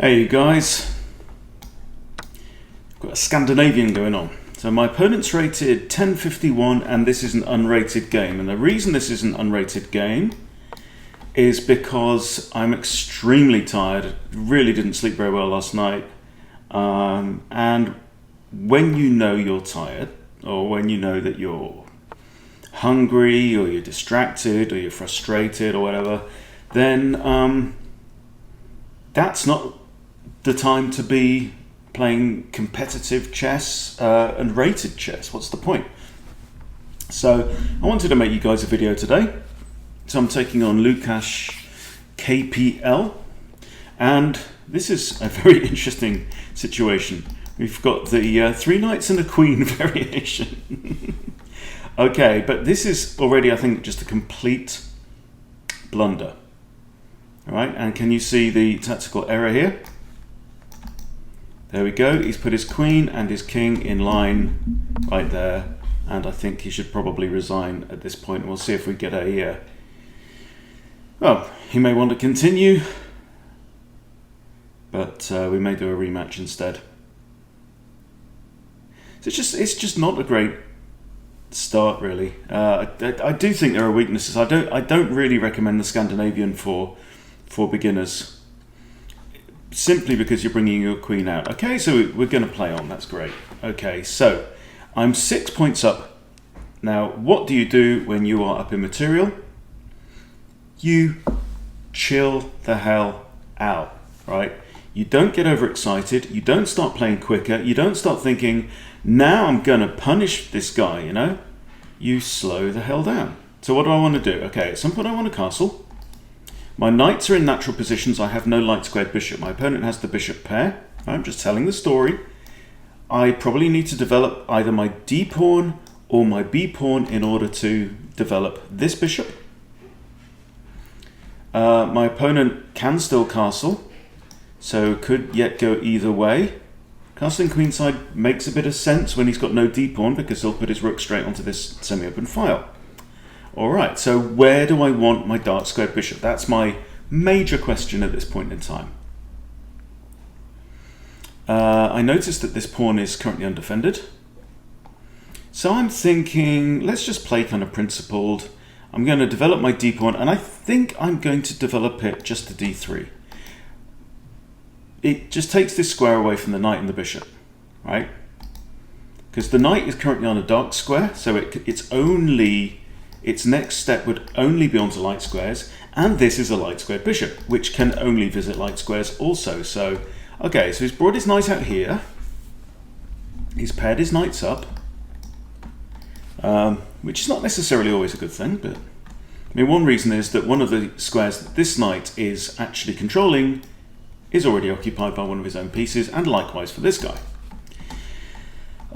Hey you guys, got a Scandinavian going on. So my opponent's rated 1051 and this is an unrated game. And the reason this is an unrated game is because I'm extremely tired. Really didn't sleep very well last night. And when you know you're tired, or when you know that you're hungry or you're distracted or you're frustrated or whatever, then that's not the time to be playing competitive chess and rated chess. What's the point? So I wanted to make you guys a video today. So I'm taking on Lucas KPL, and this is a very interesting situation. We've got the 3 knights and a queen variation. Okay, but this is already, I think, just a complete blunder. All right, and can you see the tactical error here? There we go. He's put his queen and his king in line right there, and I think he should probably resign at this point. We'll see if we get a well, he may want to continue, but we may do a rematch instead. So it's just not a great start, really. I do think there are weaknesses. I don't really recommend the Scandinavian for beginners, simply because you're bringing your queen out. Okay, so we're going to play on. That's great. Okay, so I'm 6 points up. Now, what do you do when you are up in material? You chill the hell out, right? You don't get overexcited. You don't start playing quicker. You don't start thinking, now I'm going to punish this guy, you know? You slow the hell down. So what do I want to do? Okay, at some point I want a castle. My knights are in natural positions. I have no light squared bishop. My opponent has the bishop pair. I'm just telling the story. I probably need to develop either my D pawn or my B pawn in order to develop this bishop. My opponent can still castle, so could yet go either way. Castling queenside makes a bit of sense when he's got no D pawn, because he'll put his rook straight onto this semi-open file. Alright, so where do I want my dark squared bishop? That's my major question at this point in time. I noticed that this pawn is currently undefended. So I'm thinking, let's just play kind of principled. I'm going to develop my D pawn, and I think I'm going to develop it just to D3. It just takes this square away from the knight and the bishop, right? Because the knight is currently on a dark square, so its next step would only be onto light squares, and this is a light squared bishop, which can only visit light squares also. So, okay, so he's brought his knight out here. He's paired his knights up, which is not necessarily always a good thing, but I mean, one reason is that one of the squares that this knight is actually controlling is already occupied by one of his own pieces, and likewise for this guy.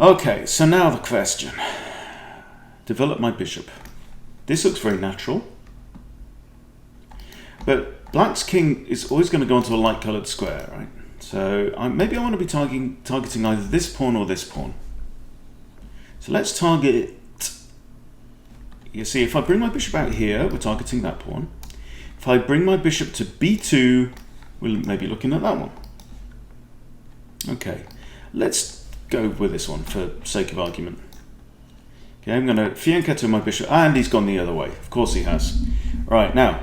Okay, so now the question. Develop my bishop. This looks very natural, but black's king is always going to go onto a light coloured square, right? So maybe I want to be targeting either this pawn or this pawn. So let's target, you see, if I bring my bishop out here, we're targeting that pawn. If I bring my bishop to b2, we'll maybe looking at that one. Okay, let's go with this one for sake of argument. Okay, I'm going to fianchetto my bishop, and he's gone the other way. Of course he has. Right, now,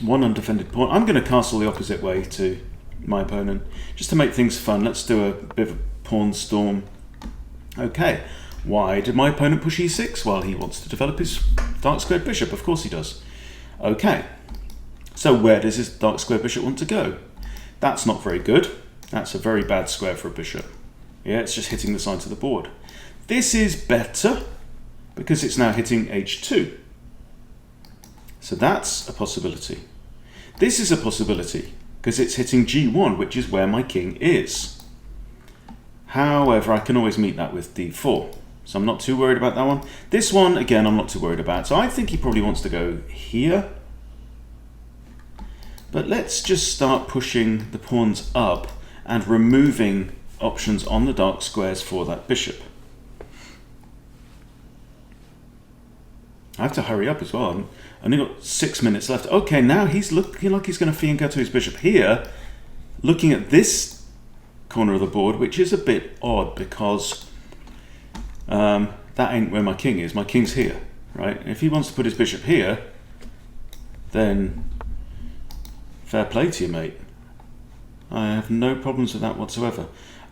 one undefended pawn. I'm going to castle the opposite way to my opponent, just to make things fun. Let's do a bit of a pawn storm. Okay, why did my opponent push e6? Well, he wants to develop his dark squared bishop. Of course he does. Okay, so where does his dark squared bishop want to go? That's not very good. That's a very bad square for a bishop. Yeah, it's just hitting the sides of the board. This is better because it's now hitting h2. So that's a possibility. This is a possibility because it's hitting g1, which is where my king is. However, I can always meet that with d4. So I'm not too worried about that one. This one, again, I'm not too worried about. So I think he probably wants to go here. But let's just start pushing the pawns up and removing options on the dark squares for that bishop. I have to hurry up as well. I've only got 6 minutes left. Okay, now he's looking like he's going to fianchetto his bishop here, looking at this corner of the board, which is a bit odd because that ain't where my king is. My king's here, right? If he wants to put his bishop here, then fair play to you, mate. I have no problems with that whatsoever.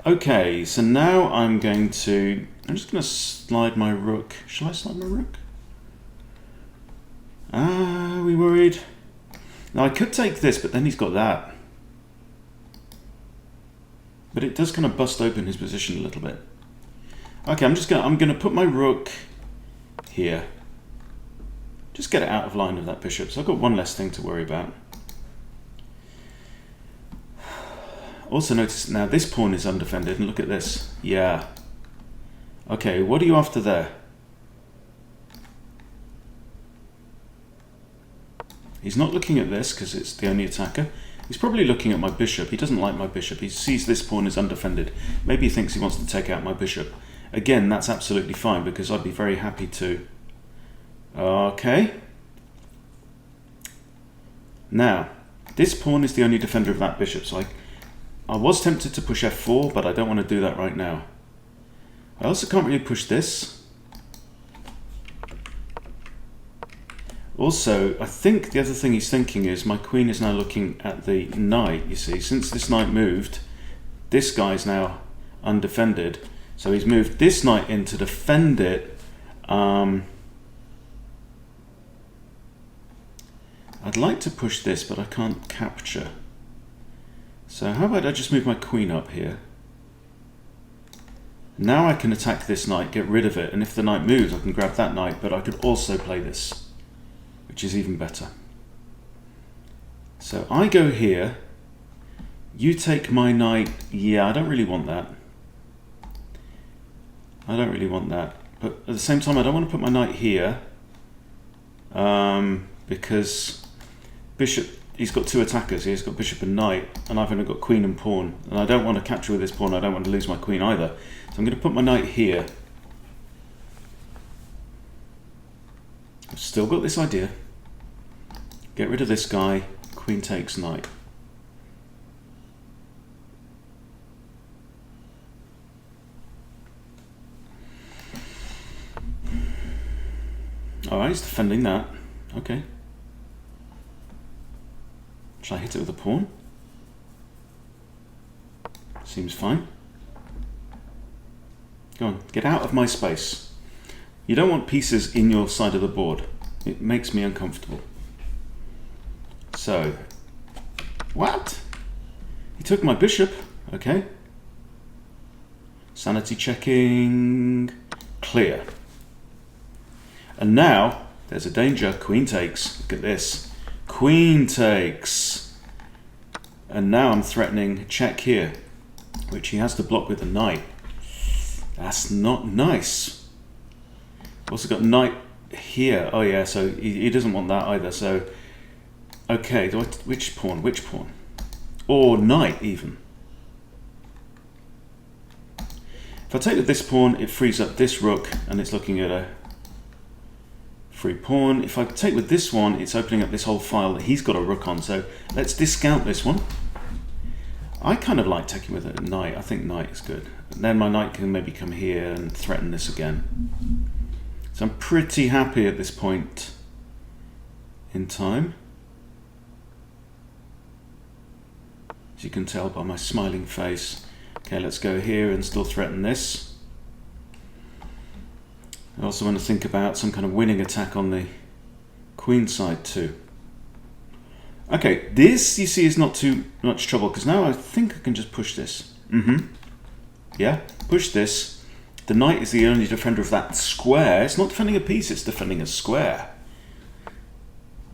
Okay, so now I'm just going to slide my rook. Shall I slide my rook? Are we worried? Now I could take this, but then he's got that. But it does kind of bust open his position a little bit. Okay, I'm gonna put my rook here. Just get it out of line of that bishop. So I've got one less thing to worry about. Also notice now this pawn is undefended, and look at this. Yeah. Okay, what are you after there? He's not looking at this because it's the only attacker. He's probably looking at my bishop. He doesn't like my bishop. He sees this pawn is undefended. Maybe he thinks he wants to take out my bishop. Again, that's absolutely fine because I'd be very happy to. Okay. Now, this pawn is the only defender of that bishop, so I was tempted to push f4, but I don't want to do that right now. I also can't really push this. Also, I think the other thing he's thinking is my queen is now looking at the knight, you see. Since this knight moved, this guy's now undefended. So he's moved this knight in to defend it. I'd like to push this, but I can't capture. So how about I just move my queen up here? Now I can attack this knight, get rid of it, and if the knight moves, I can grab that knight, but I could also play this, which is even better. So I go here, you take my knight. Yeah, I don't really want that. I don't really want that. But at the same time, I don't want to put my knight here because bishop, he's got two attackers here. He's got bishop and knight, and I've only got queen and pawn. And I don't want to capture with this pawn. I don't want to lose my queen either. So I'm going to put my knight here. I've still got this idea. Get rid of this guy. Queen takes knight. Alright, he's defending that. Okay. Shall I hit it with a pawn? Seems fine. Go on, get out of my space. You don't want pieces in your side of the board. It makes me uncomfortable. So, what? He took my bishop. Okay. Sanity checking. Clear. And now, there's a danger. Queen takes. Look at this. Queen takes. And now I'm threatening check here, which he has to block with a knight. That's not nice. Also got knight here. Oh yeah, so he doesn't want that either. So, okay, which pawn? Which pawn? Or knight even. If I take with this pawn, it frees up this rook, and it's looking at a free pawn. If I take with this one, it's opening up this whole file that he's got a rook on. So let's discount this one. I kind of like taking with a knight. I think knight is good. And then my knight can maybe come here and threaten this again. So I'm pretty happy at this point in time. As you can tell by my smiling face. Okay, let's go here and still threaten this. I also want to think about some kind of winning attack on the queen side too. Okay, this you see is not too much trouble because now I think I can just push this. Yeah, push this. The knight is the only defender of that square. It's not defending a piece, it's defending a square.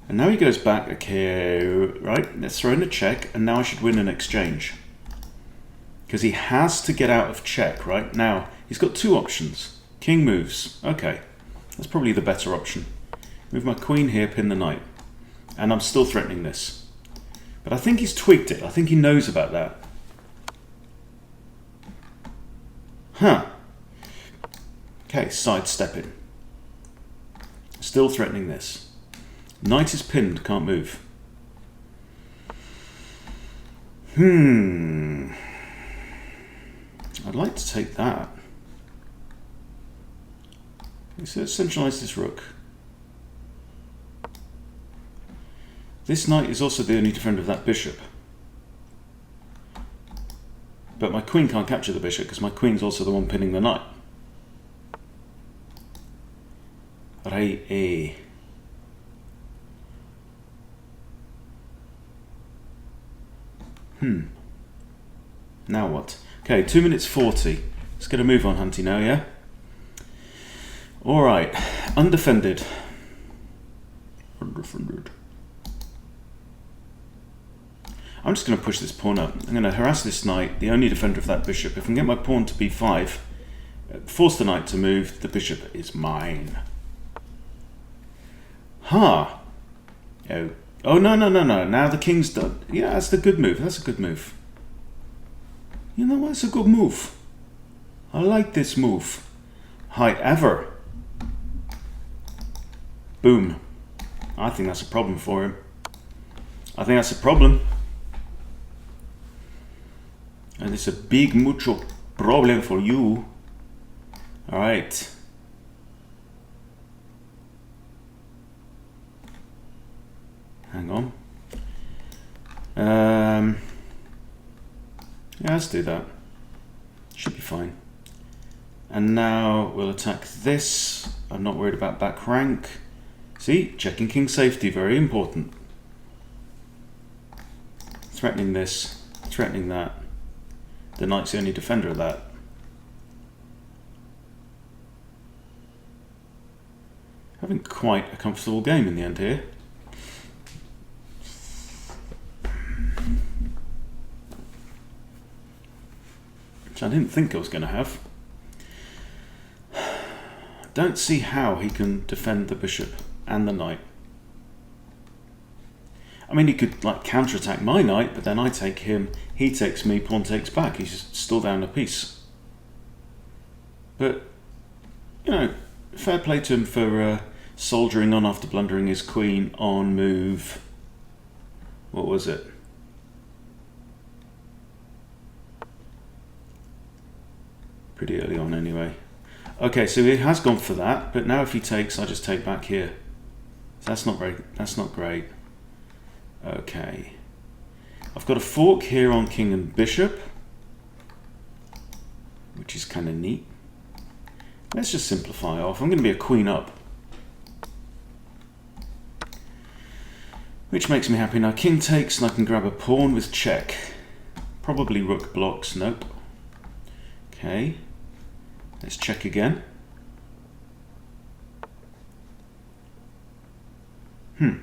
And now he goes back. Okay, right, let's throw in a check, and now I should win an exchange. Because he has to get out of check, right? Now, he's got two options. King moves. Okay, that's probably the better option. Move my queen here, pin the knight. And I'm still threatening this. But I think he's tweaked it. I think he knows about that. Huh. Okay, sidestepping. Let's Still threatening this. Knight is pinned, can't move. I'd like to take that. So let's centralize this rook. This knight is also the only defender of that bishop. But my queen can't capture the bishop because my queen's also the one pinning the knight. Right. Now what? Okay, 2 minutes 40. Let's get a move on, Hunty, now, yeah? Alright, undefended. Undefended. I'm just going to push this pawn up. I'm going to harass this knight, the only defender of that bishop. If I can get my pawn to b5, force the knight to move, the bishop is mine. Ha! Huh. Oh, no. Now the king's done. Yeah, that's the good move. That's a good move. You know, that's a good move. I like this move. However, boom. I think that's a problem for him. I think that's a problem. And it's a big mucho problem for you. Alright. Hang on. Yeah, let's do that. Should be fine. And now we'll attack this. I'm not worried about back rank. See, checking king safety, very important. Threatening this, threatening that. The knight's the only defender of that. Having quite a comfortable game in the end here. Which I didn't think I was going to have. Don't see how he can defend the bishop and the knight. I mean, he could like counterattack my knight, but then I take him, he takes me, pawn takes back. He's still down a piece. But, you know, fair play to him for soldiering on after blundering his queen on move. What was it? Pretty early on anyway. Okay, so he has gone for that, but now if he takes, I just take back here. That's not great. Okay. I've got a fork here on king and bishop, which is kind of neat. Let's just simplify off. I'm going to be a queen up, which makes me happy. Now king takes and I can grab a pawn with check. Probably rook blocks. Nope. Okay. Let's check again. Now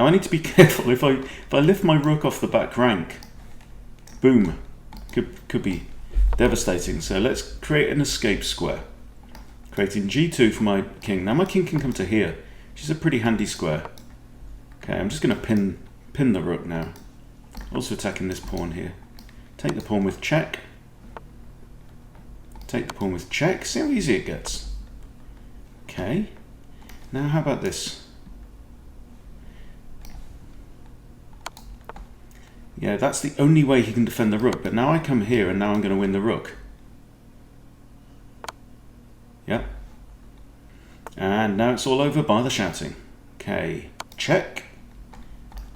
I need to be careful. If I lift my rook off the back rank, boom, could be devastating. So let's create an escape square, creating g2 for my king. Now my king can come to here, which is a pretty handy square. Okay, I'm just going to pin the rook now. Also attacking this pawn here. Take the pawn with check. Take the pawn with check. See how easy it gets. Okay. Now how about this? Yeah, that's the only way he can defend the rook. But now I come here and now I'm going to win the rook. Yep. And now it's all over by the shouting. Okay. Check.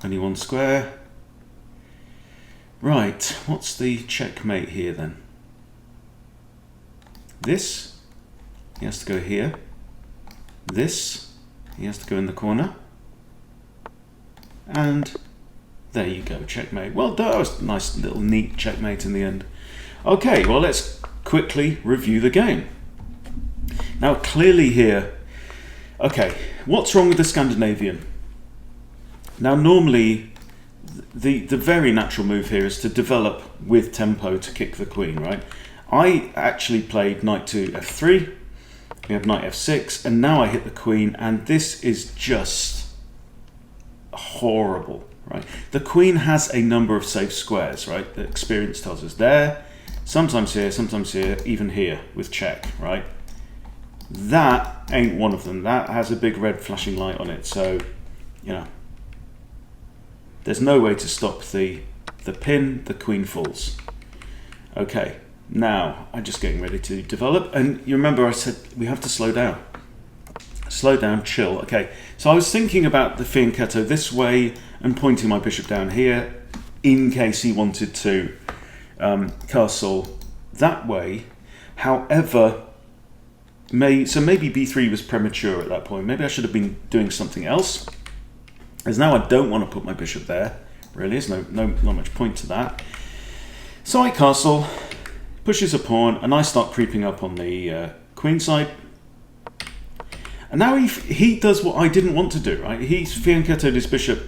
Only one square. Right. What's the checkmate here then? This. He has to go here. This. He has to go in the corner. And there you go, checkmate. Well, that was a nice little neat checkmate in the end. Okay, well, let's quickly review the game. Now, clearly here, okay, what's wrong with the Scandinavian? Now, normally, the very natural move here is to develop with tempo to kick the queen, right? I actually played knight to f3, we have knight f6, and now I hit the queen, and this is just horrible. Right. The queen has a number of safe squares, right? The experience tells us there, sometimes here, even here with check, right? That ain't one of them. That has a big red flashing light on it. So, you know, there's no way to stop the pin. The queen falls. Okay, now I'm just getting ready to develop. And you remember I said we have to slow down. Slow down, chill. Okay, so I was thinking about the fianchetto this way and pointing my bishop down here in case he wanted to castle that way. However, so maybe b3 was premature at that point. Maybe I should have been doing something else. As now I don't want to put my bishop there. Really, there's not much point to that. So I castle, pushes a pawn, and I start creeping up on the queen side. And now he does what I didn't want to do, right? He's fianchettoed his bishop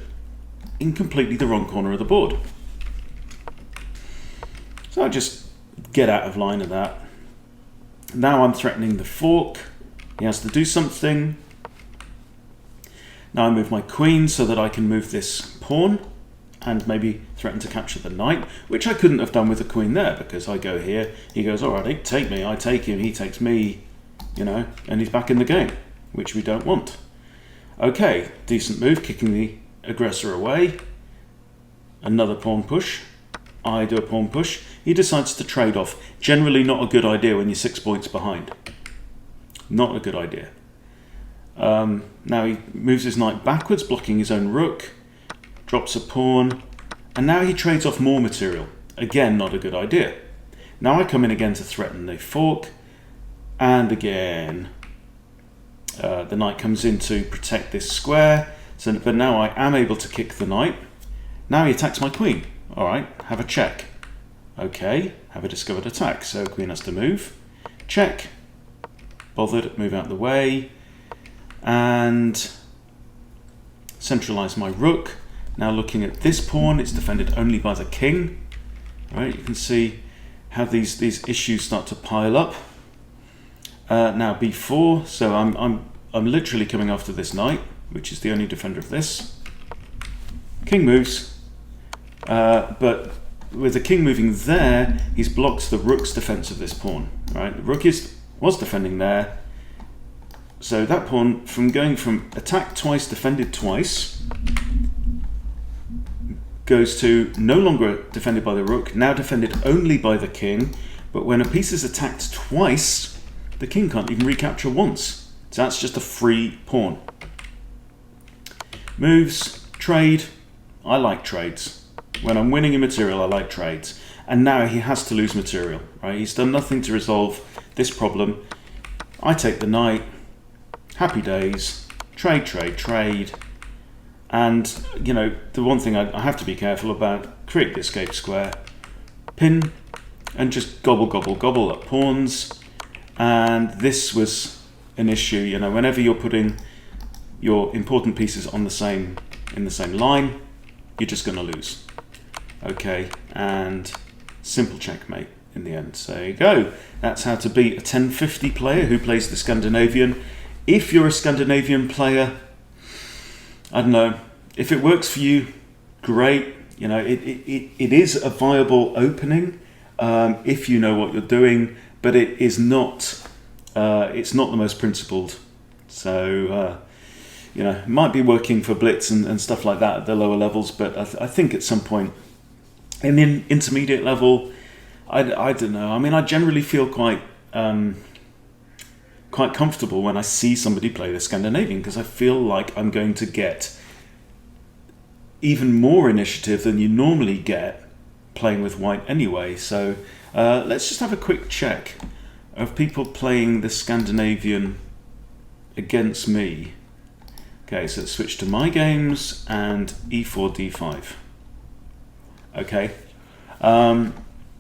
in completely the wrong corner of the board. So I just get out of line of that. Now I'm threatening the fork. He has to do something. Now I move my queen so that I can move this pawn and maybe threaten to capture the knight, which I couldn't have done with the queen there because I go here, he goes, all right, take me, I take him, he takes me, you know, and he's back in the game, which we don't want. Okay, decent move, kicking the aggressor away. Another pawn push. I do a pawn push. He decides to trade off. Generally not a good idea when you're 6 points behind. Not a good idea. Now he moves his knight backwards, blocking his own rook. Drops a pawn. And now he trades off more material. Again, not a good idea. Now I come in again to threaten the fork. And again, the knight comes in to protect this square. But now I am able to kick the knight. Now he attacks my queen. All right, have a check. Okay, have a discovered attack. So queen has to move. Check. Bothered, move out the way. And centralize my rook. Now looking at this pawn, it's defended only by the king. All right, you can see how these issues start to pile up. Now b4, so I'm literally coming after this knight, which is the only defender of this. King moves. But with the king moving there, he's blocked the rook's defense of this pawn. Right, the rook was defending there. So that pawn, from going from attacked twice, defended twice, goes to no longer defended by the rook, now defended only by the king. But when a piece is attacked twice, the king can't even recapture once. So that's just a free pawn. Moves, trade. I like trades. When I'm winning in material, I like trades. And now he has to lose material, right? He's done nothing to resolve this problem. I take the knight. Happy days. Trade, trade, trade. And, you know, the one thing I have to be careful about, create the escape square, pin, and just gobble, gobble, gobble up pawns. And this was an issue, you know, whenever you're putting your important pieces on in the same line, you're just going to lose. Okay, and simple checkmate in the end. So there you go. That's how to beat a 1050 player who plays the Scandinavian. If you're a Scandinavian player, I don't know, if it works for you, great. You know, it is a viable opening if you know what you're doing, but it is not. It's not the most principled. So you know, it might be working for blitz and stuff like that at the lower levels, but I think at some point in the intermediate level, I don't know. I mean, I generally feel quite comfortable when I see somebody play the Scandinavian because I feel like I'm going to get even more initiative than you normally get playing with white anyway. So let's just have a quick check of people playing the Scandinavian against me. Okay, so let's switch to my games and e4, d5. Okay,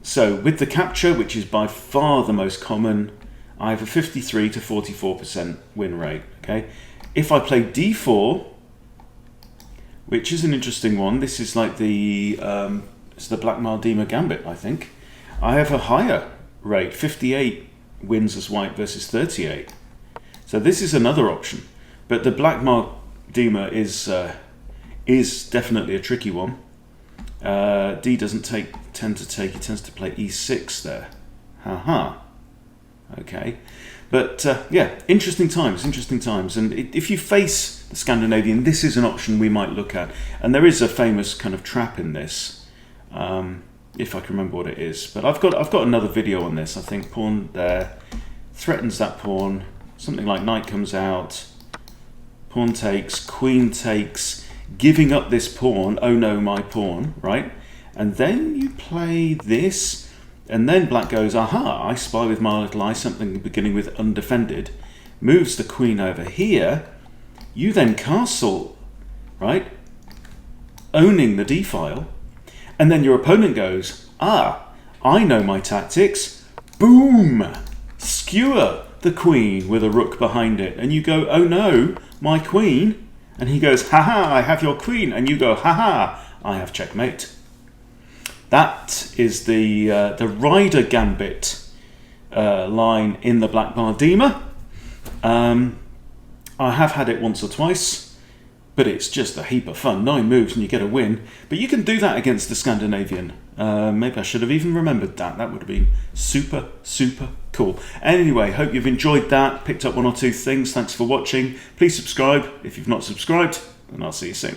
so with the capture, which is by far the most common, I have a 53 to 44% win rate. Okay, if I play d4, which is an interesting one, this is like it's the Blackmar-Diemer Gambit, I think. I have a higher rate, 58 wins as white versus 38. So this is another option, but the Blackmar-Diemer is definitely a tricky one. D doesn't tend to take, he tends to play e6 there. Haha. Okay, but yeah, interesting times, and if you face the Scandinavian, this is an option we might look at. And there is a famous kind of trap in this, if I can remember what it is. But I've got another video on this. I think pawn there threatens that pawn. Something like knight comes out, pawn takes, queen takes, giving up this pawn. Oh no, my pawn, right? And then you play this. And then black goes, aha, I spy with my little eye something beginning with undefended. Moves the queen over here. You then castle, right? Owning the d-file. And then your opponent goes, ah, I know my tactics. Boom! Skewer the queen with a rook behind it. And you go, oh no, my queen. And he goes, haha, I have your queen. And you go, haha, I have checkmate. That is the Ryder Gambit line in the Blackmar-Diemer. I have had it once or twice, but it's just a heap of fun. 9 moves and you get a win. But you can do that against the Scandinavian. Maybe I should have even remembered that. That would have been super, super cool. Anyway, hope you've enjoyed that. Picked up 1 or 2 things. Thanks for watching. Please subscribe if you've not subscribed, and I'll see you soon.